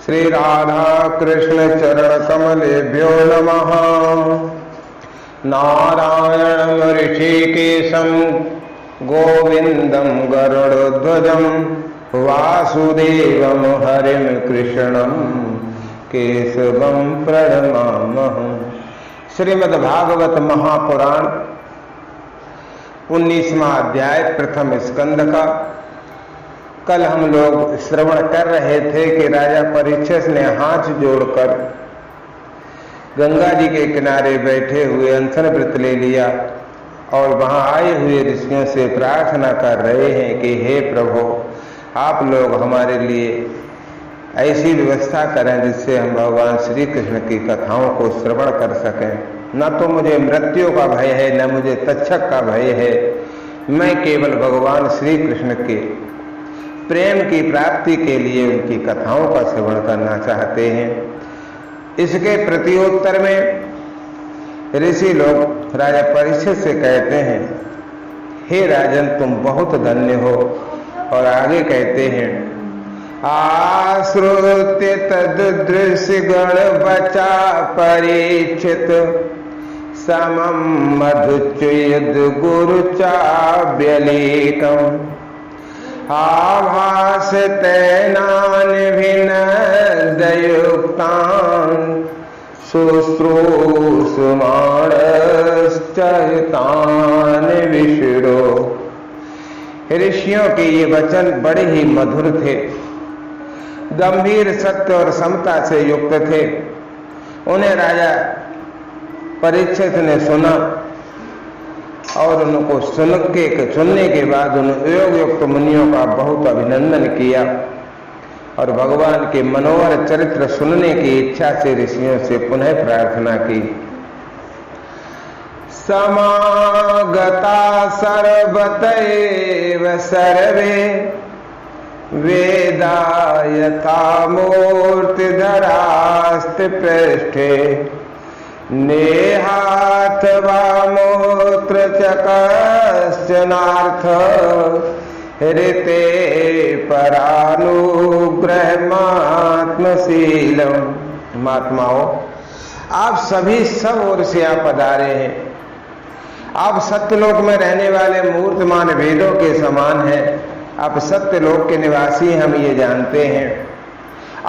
श्री राधा कृष्ण चरण कमलेभ्यो नमः। नारायणं ऋषिकेशं गोविंदं गरुड़ध्वजं वासुदेवं हरिं कृष्णं केशवं प्रणमामहम्। श्रीमद्भागवत महापुराण 19वां अध्याय प्रथम स्कंद का कल हम लोग श्रवण कर रहे थे कि राजा परीक्षित ने हाथ जोड़कर गंगा जी के किनारे बैठे हुए अनशन व्रत ले लिया और वहां आए हुए ऋषियों से प्रार्थना कर रहे हैं कि हे प्रभु, आप लोग हमारे लिए ऐसी व्यवस्था करें जिससे हम भगवान श्री कृष्ण की कथाओं को श्रवण कर सकें। न तो मुझे मृत्यु का भय है, न मुझे तक्षक का भय है। मैं केवल भगवान श्री कृष्ण के प्रेम की प्राप्ति के लिए उनकी कथाओं का श्रवण करना चाहते हैं। इसके प्रत्युत्तर में ऋषि लोग राजा परीक्षित से कहते हैं, हे राजन, तुम बहुत धन्य हो। और आगे कहते हैं, आश्रुत्य तदृश्य गण बचा परीक्षित समम मधुच्युत गुरु चाव्यलेकम आभास तैनान भिन्न दयुक्तान शुश्रूषमाणश्चैतान विशिरो। ऋषियों के ये वचन बड़े ही मधुर थे, गंभीर सत्य और समता से युक्त थे। उन्हें राजा परीक्षित ने सुना और उनको सुनने के बाद उन योग युक्त मुनियों का बहुत अभिनंदन किया और भगवान के मनोहर चरित्र सुनने की इच्छा से ऋषियों से पुनः प्रार्थना की। समागता सर्वतैव सर्वे वेदायता मूर्तिधरास्ति पृष्ठे नेहाथवा मूत्र चकश्चनार्थ हृते परानुग्रहमात्मशीलम। महात्माओं, आप सभी सब ओर से आप पधारे हैं। आप सत्यलोक में रहने वाले मूर्तिमान वेदों के समान हैं। आप सत्यलोक के निवासी, हम ये जानते हैं।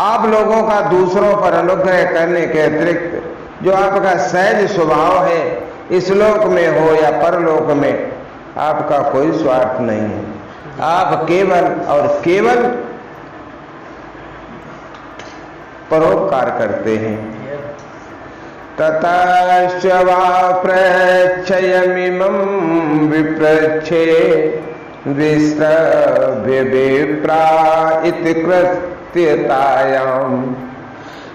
आप लोगों का दूसरों पर अनुग्रह करने के अतिरिक्त जो आपका सहज स्वभाव है, इस लोक में हो या परलोक में, आपका कोई स्वार्थ नहीं है। आप केवल और केवल परोपकार करते हैं। ततश्च वा प्रच्छयमिमं विप्रच्छे विश्रभ्य विप्रा इति कृत्यतायाम्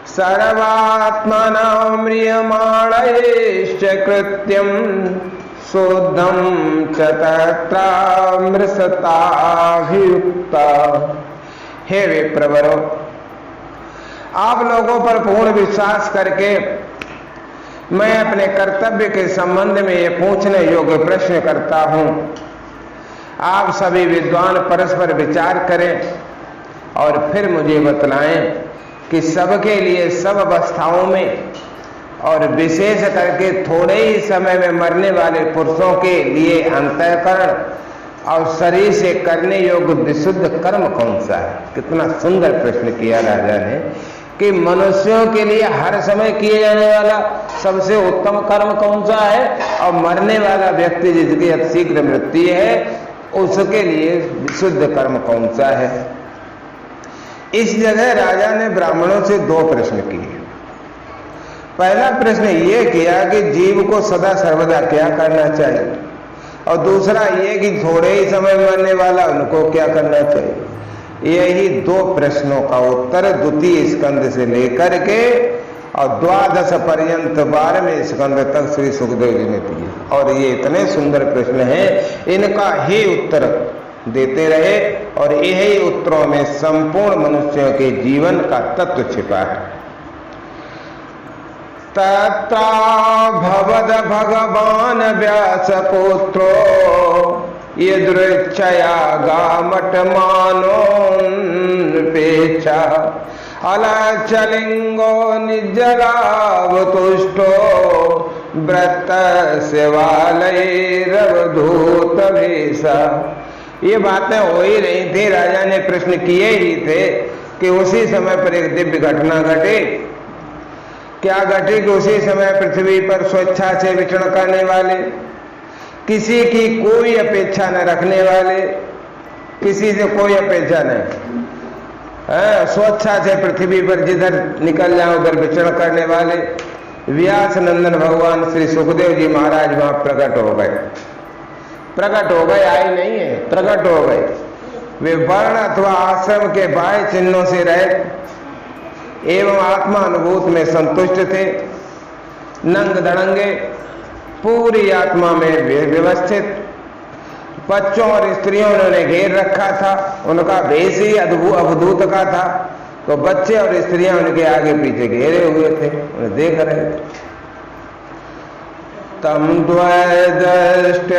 सर्वात्मनां म्रियमाणैश्च कृत्यं शुद्धं च तत्रामृषताभियुक्ता। हे विप्रवरो, आप लोगों पर पूर्ण विश्वास करके मैं अपने कर्तव्य के संबंध में ये पूछने योग्य प्रश्न करता हूं। आप सभी विद्वान परस्पर विचार करें और फिर मुझे बतलाएं कि सबके लिए सब अवस्थाओं में और विशेष करके थोड़े ही समय में मरने वाले पुरुषों के लिए अंतःकरण और शरीर से करने योग्य विशुद्ध कर्म कौन सा है। कितना सुंदर प्रश्न किया राजा ने कि मनुष्यों के लिए हर समय किए जाने वाला सबसे उत्तम कर्म कौन सा है और मरने वाला व्यक्ति जिसकी अतिशीघ्र मृत्यु है उसके लिए विशुद्ध कर्म कौन सा है। इस जगह राजा ने ब्राह्मणों से दो प्रश्न किए। पहला प्रश्न ये किया कि जीव को सदा सर्वदा क्या करना चाहिए, और दूसरा ये कि थोड़े ही समय मरने वाला उनको क्या करना चाहिए। यही दो प्रश्नों का उत्तर द्वितीय स्कंद से लेकर के और 12 पर्यंत 12वें स्कंद तक श्री सुखदेव जी ने दिए। और ये इतने सुंदर प्रश्न हैं, इनका ही उत्तर देते रहे और यही उत्तरों में संपूर्ण मनुष्यों के जीवन का तत्व छिपा है। तत्रा भवद भगवान व्यासपुत्रो यदृच्छया गामटमानोऽपेक्षा अलचलिंगो निजलावतुष्टो व्रत सेवालयरवधूत भेषा। ये बातें हो ही रही थी, राजा ने प्रश्न किए ही थे कि उसी समय पर एक दिव्य घटना घटी। क्या घटी कि उसी समय पृथ्वी पर स्वेच्छा से विचरण करने वाले, किसी की कोई अपेक्षा न रखने वाले, किसी से कोई अपेक्षा नहीं, स्वेच्छा से पृथ्वी पर जिधर निकल जाए उधर विचरण करने वाले व्यास नंदन भगवान श्री सुखदेव जी महाराज वहां प्रकट हो गए। प्रकट हो गए, आए नहीं है, प्रकट हो गए। वे वर्ण अथवा आश्रम के बाह्य चिन्हों से रहित एवं आत्मा अनुभूत में संतुष्ट थे। नंग धड़ंगे, पूरी आत्मा में व्यवस्थित, बच्चों और स्त्रियों ने घेर रखा था। उनका भेष ही अवधूत का था, तो बच्चे और स्त्रियां उनके आगे पीछे घेरे हुए थे, उन्हें देख रहे थे। तम द्वैदष्टवरसं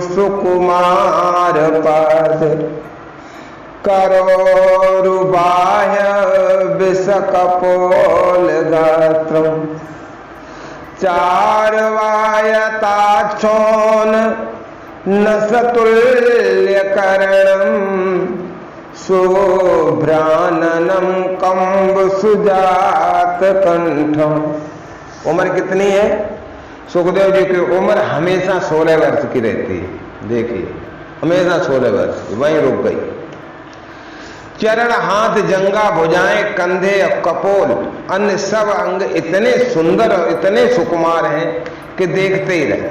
सुकुमार पाद करोरुबाह्य विषकपोल गात्रम् चार्वायताक्षोण नसतुल्यकरणम् शुभ्राननं कंब सुजात कंठम। उम्र कितनी है? सुखदेव जी की उम्र हमेशा 16 वर्ष की रहती है। देखिए, हमेशा 16 वर्ष की, वहीं रुक गई। चरण, हाथ, जंगा, भुजाएं, कंधे और कपोल, अन्य सब अंग इतने सुंदर और इतने सुकुमार हैं कि देखते ही रहे।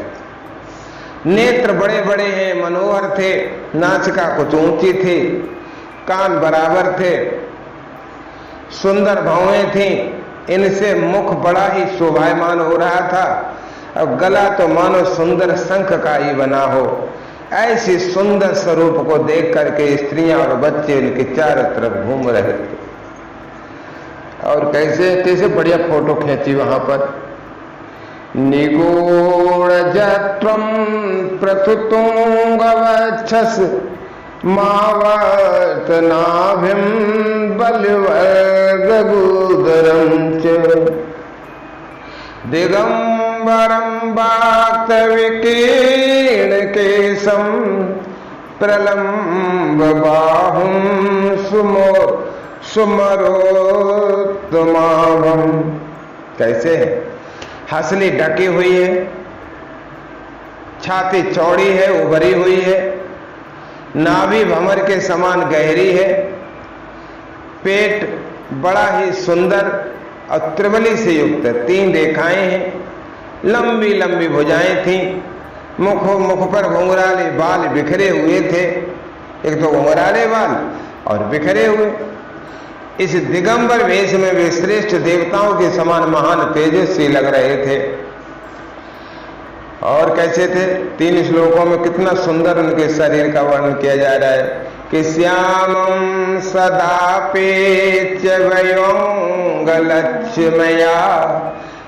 नेत्र बड़े बड़े हैं, मनोहर थे, नासिका कुछ ऊंची थी, कान बराबर थे, सुंदर भौहें थीं, इनसे मुख बड़ा ही शोभायमान हो रहा था। अब गला तो मानो सुंदर शंख का ही बना हो। ऐसी सुंदर स्वरूप को देख करके स्त्रियां और बच्चे इनके चारों तरफ घूम रहे थे। और कैसे कैसे बढ़िया फोटो खींची वहां पर। निगूढ़ जत्वं प्रथुतुंगवक्षस मावर्तनाभिं बलिवर्गगूदरं च दिगंबरं वाक्तविकीर्णकेशं प्रलम्ब बाहुं सुमरोत्तमाभं। कैसे हंसली ढकी हुई है, छाती चौड़ी है, उभरी हुई है, नाभि भंवर के समान गहरी है, पेट बड़ा ही सुंदर और त्रिबली से युक्त है, 3 रेखाएं हैं, लंबी लंबी भुजाएं थीं, मुख पर घुंघराले बाल बिखरे हुए थे, एक तो घुंघराले बाल और बिखरे हुए। इस दिगंबर वेश में वे श्रेष्ठ देवताओं के समान महान तेजस्वी लग रहे थे। और कैसे थे? 3 श्लोकों में कितना सुंदर उनके शरीर का वर्णन किया जा रहा है कि श्यामं सदा पेच्य वयोंगलक्ष्मया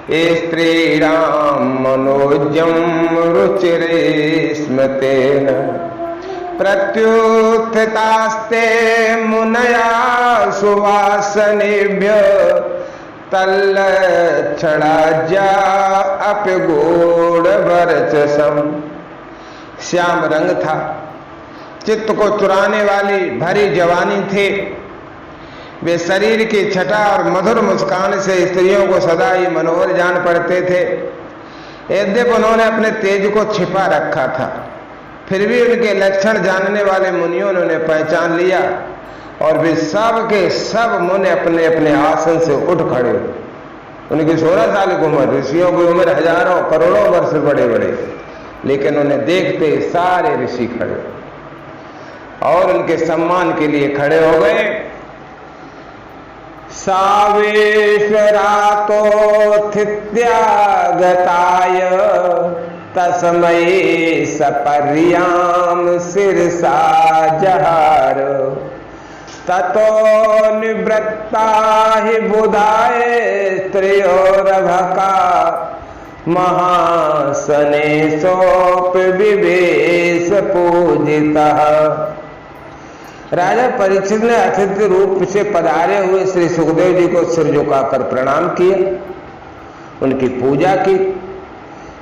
स्त्रीणां मनोजं रुचिरे स्मतेन प्रत्युत्थितास्ते मुनया सुवासनेभ्य तल्लक्षणाज्या अपि गूढ़वर्चसम्। श्याम रंग था, चित्त को चुराने वाली भरी जवानी थी। वे शरीर की छटा और मधुर मुस्कान से स्त्रियों को सदा ही मनोहर जान पड़ते थे। यद्यपि उन्होंने अपने तेज को छिपा रखा था, फिर भी उनके लक्षण जानने वाले मुनियों ने उन्हें पहचान लिया और वे सब के सब मुनि अपने अपने आसन से उठ खड़े। उनकी 16 साल की उम्र, ऋषियों की उम्र हजारों करोड़ों वर्ष बड़े बड़े, लेकिन उन्हें देखते सारे ऋषि खड़े और उनके सम्मान के लिए खड़े हो गए। सावेश्वरातोत्थित्यागताय तस्मै सपर्यां शिरसा जहार ततो निवृत्ता हि बुधाय स्त्रियोरभका महासनेशोऽपि विवेश पूजितः। राजा परीक्षित ने अतिथि रूप से पधारे हुए श्री सुखदेव जी को सिर झुकाकर प्रणाम किया, उनकी पूजा की।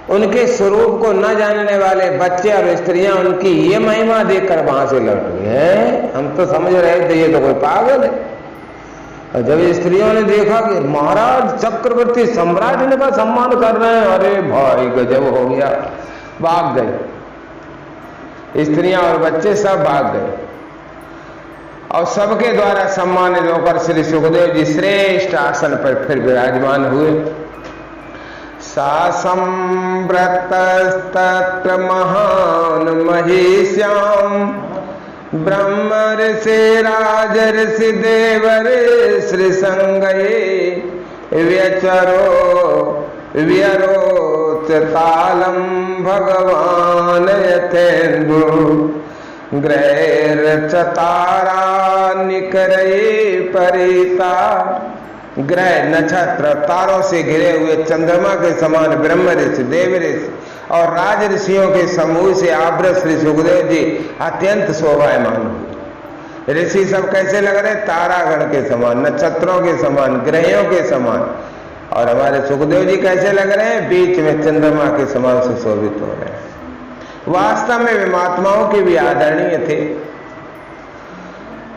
उनके स्वरूप को न जानने वाले बच्चे और स्त्रियां उनकी ये महिमा देखकर वहां से लौट गए। हम तो समझ रहे थे ये तो कोई पागल है। और जब स्त्रियों ने देखा कि महाराज चक्रवर्ती सम्राट इनका सम्मान कर रहे हैं, अरे भाई गजब हो गया, भाग गए। स्त्रियां और बच्चे सब भाग गए और सबके द्वारा सम्मानित होकर श्री सुखदेव जी श्रेष्ठ आसन पर फिर विराजमान हुए। सा संव्रतस्तत्र महान महिष्याम ब्रह्म ऋषि राजर्षि देवर श्री संगये व्यरोच तालम भगवान यथेन्दु ग्रैर्चतारा निकरये परिता। ग्रह नक्षत्र तारों से घिरे हुए चंद्रमा के समान ब्रह्म ऋषि देव ऋषि और राज ऋषियों के समूह से आवृत श्री सुखदेव जी अत्यंत शोभायमान हुए। ऋषि सब कैसे लग रहे? तारागण के समान, नक्षत्रों के समान, ग्रहों के समान। और हमारे सुखदेव जी कैसे लग रहे हैं? बीच में चंद्रमा के समान सुशोभित हो रहे हैं। वास्तव में वे महात्माओं के भी आदरणीय थे।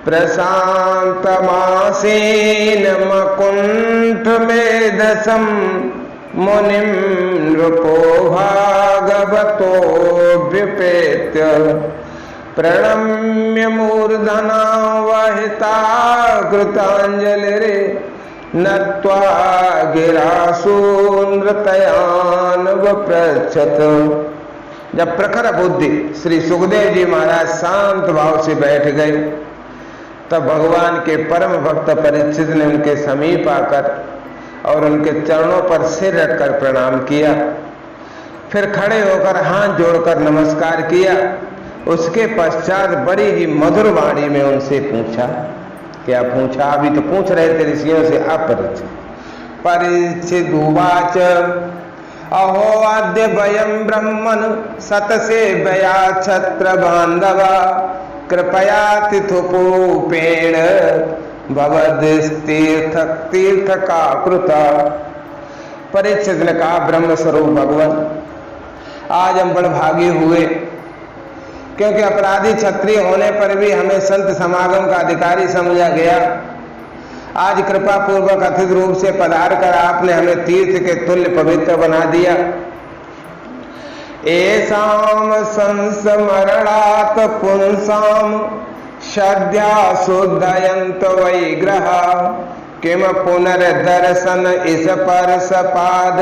प्रशांत मासीन मकुंठ मेधसम मुनिम नृपो भागवतो विपेत्य प्रणम्य मूर्धना वहिता कृतांजलि नत्वा गिरासु नृतयान वप्रच्छत। जब प्रखर बुद्धि श्री सुखदेव जी महाराज शांत भाव से बैठ गए, तब भगवान के परम भक्त परीक्षित ने उनके समीप आकर और उनके चरणों पर सिर रखकर प्रणाम किया। फिर खड़े होकर हाथ जोड़कर नमस्कार किया। उसके पश्चात बड़ी ही मधुर वाणी में उनसे पूछा। क्या पूछा? अभी तो पूछ रहे थे ऋषियों से, अपरिचित। परीक्षित उवाच अहो अद्य वयं ब्रह्मन् सतसेवया छत्र बांधवा कृपया तिथुपूपेण भवद्तीर्थ का कृता। परीक्षित ने कहा, ब्रह्म स्वरूप भगवान, आज हम बड़े भागी हुए, क्योंकि अपराधी क्षत्रिय होने पर भी हमें संत समागम का अधिकारी समझा गया। आज कृपा पूर्वक अतिथि रूप से पधार कर आपने हमें तीर्थ के तुल्य पवित्र बना दिया। एसाम संस्मरणात् पुंसाम श्रद्धा शुद्धयंत वैग्रह किम पुनर्दर्शन इस पर सपाद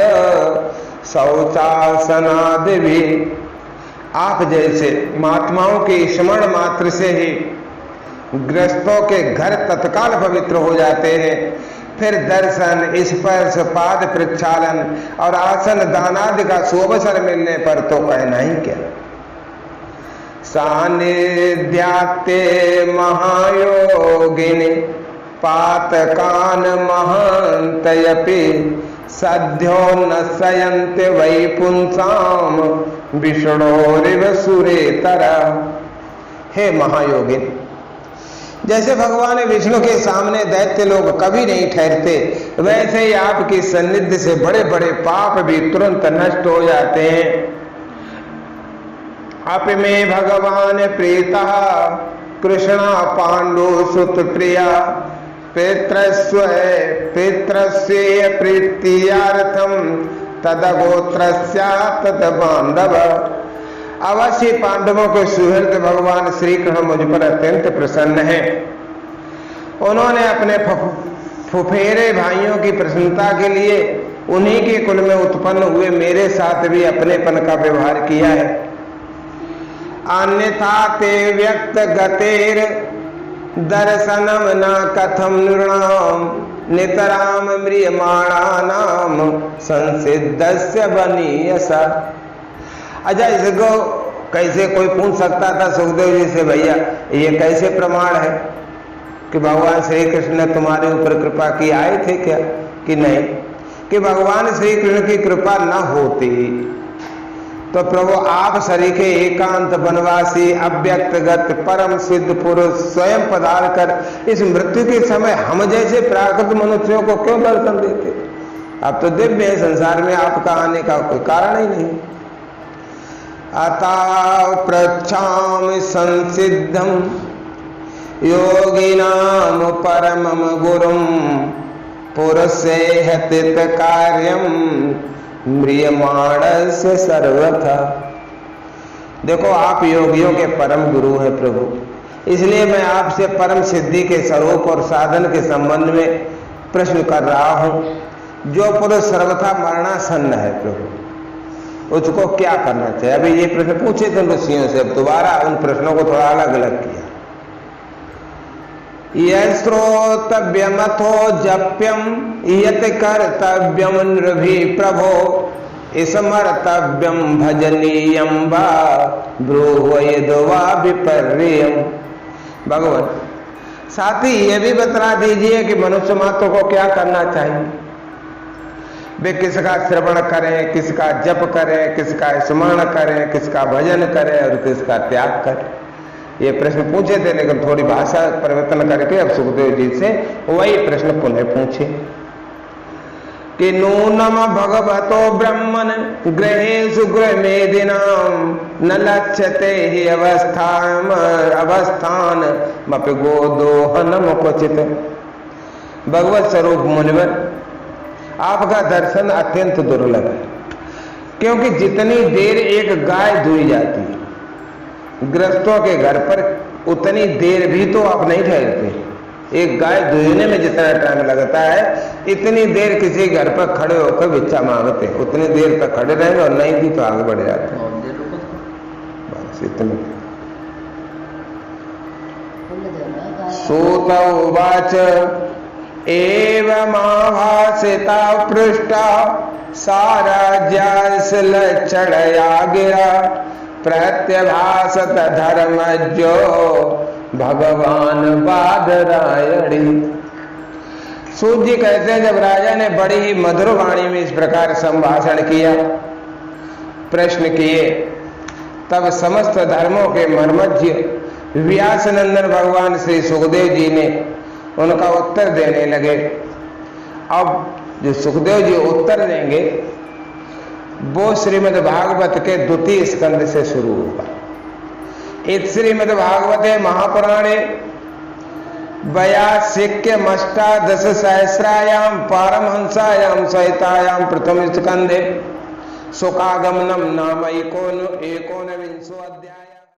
शौचासनादि भी। आप जैसे महात्माओं के स्मरण मात्र से ही ग्रस्तों के घर तत्काल पवित्र हो जाते हैं। फिर दर्शन, स्पर्श, पाद प्रक्षालन और आसन दानादि का शुभावसर मिलने पर तो कहना ही क्या। सानिध्याते महायोगिनी पातकान महान्तयपि सद्यो न सयन्ते वै पुंसाम विष्णोरिव सुरेतरा। हे महायोगिन, जैसे भगवान विष्णु के सामने दैत्य लोग कभी नहीं ठहरते, वैसे ही आपकी सन्निधि से बड़े बड़े पाप भी तुरंत नष्ट हो जाते हैं। आप में भगवान प्रीता कृष्णा पांडु सुत प्रिया पितृस्य प्रीत्यार्थम तदगोत्रस्या तद बांधव। अवश्य पांडवों के सुहृद भगवान श्री कृष्ण मुझ पर अत्यंत प्रसन्न हैं। उन्होंने अपने फुफेरे भाइयों की प्रसन्नता के लिए उन्हीं के कुल में उत्पन्न हुए मेरे साथ भी अपनेपन का व्यवहार किया है। अन्यथा ते व्यक्त गतेर दर्शनम न कथम नृणाम नितराम म्रियमाणानाम संसिद्धस्य बनीयसा। अच्छा, इसको कैसे कोई पूछ सकता था सुखदेव जी से, भैया ये कैसे प्रमाण है कि भगवान श्री कृष्ण ने तुम्हारे ऊपर कृपा की? आए थे क्या कि नहीं? कि भगवान श्री कृष्ण की कृपा न होती तो प्रभु आप सरीखे एकांत वनवासी अव्यक्तगत परम सिद्ध पुरुष स्वयं पधार कर इस मृत्यु के समय हम जैसे प्राकृत मनुष्यों को क्यों दर्शन देते? आप तो दिव्य है, संसार में आपका आने का कोई कारण ही नहीं। अतः पृच्छामि संसिद्धम योगिनाम परमम गुरुम पुरुषे हतित कार्यम म्रियमाणस्य सर्वथा। देखो आप योगियों के परम गुरु हैं प्रभु, इसलिए मैं आपसे परम सिद्धि के स्वरूप और साधन के संबंध में प्रश्न कर रहा हूं। जो पुरुष सर्वथा मरणासन्न है प्रभु, उसको क्या करना चाहिए? अभी ये प्रश्न पूछे थे ऋषियों से, अब दोबारा उन प्रश्नों को थोड़ा अलग अलग किया। यह श्रोतव्यमथो जप्यम यत कर्तव्यम नृभि प्रभो स्मर्तव्यम भजनीयम वा ब्रूह्यद्वा विपर्ययम्। भगवान साथ ही ये भी बता दीजिए कि मनुष्य मात्र को क्या करना चाहिए? वे किसका श्रवण करें, किसका जप करें, किसका स्मरण करें, किसका भजन करें और किसका त्याग करें? ये प्रश्न पूछे थे, लेकिन थोड़ी भाषा परिवर्तन करके अब सुखदेव जी से वही प्रश्न पुनः पूछे कि नूनम भगवतो ब्रह्मन गृहेषु गृहमेदिनाम न लक्ष्यते ही अवस्थान मपि गोदोहनम क्वचित। भगवत स्वरूप मुनिवर आपका दर्शन अत्यंत दुर्लभ है, क्योंकि जितनी देर एक गाय दुही जाती है गृहस्थों के घर पर, उतनी देर भी तो आप नहीं ठहरते। एक गाय दुहने में जितना टाइम लगता है इतनी देर किसी घर पर खड़े होकर भिक्षा मांगते, उतनी देर तक खड़े रहेंगे और नहीं भी तो आगे बढ़ जाते हैं। बस इतनी। सूत उवाच एवमाभासिता पृष्ठा साराज्यासलक्षणया गिरा प्रत्यभासत धर्मज्ञो भगवान बादरायणी। सूत जी कहते हैं जब राजा ने बड़ी ही मधुर वाणी में इस प्रकार संभाषण किया, प्रश्न किए, तब समस्त धर्मों के मर्मज्ञ व्यास नंदन भगवान श्री सुखदेव जी ने उनका उत्तर देने लगे। अब जो सुखदेव जी उत्तर देंगे वो श्रीमद् भागवत के द्वितीय स्कंद से शुरू होगा। इत श्रीमद् भागवते महापुराणे 82 सहस्रायाम पारमहंसायाम सहितायाम प्रथम स्कंदे सुखागमनम नाम 19 अध्याय।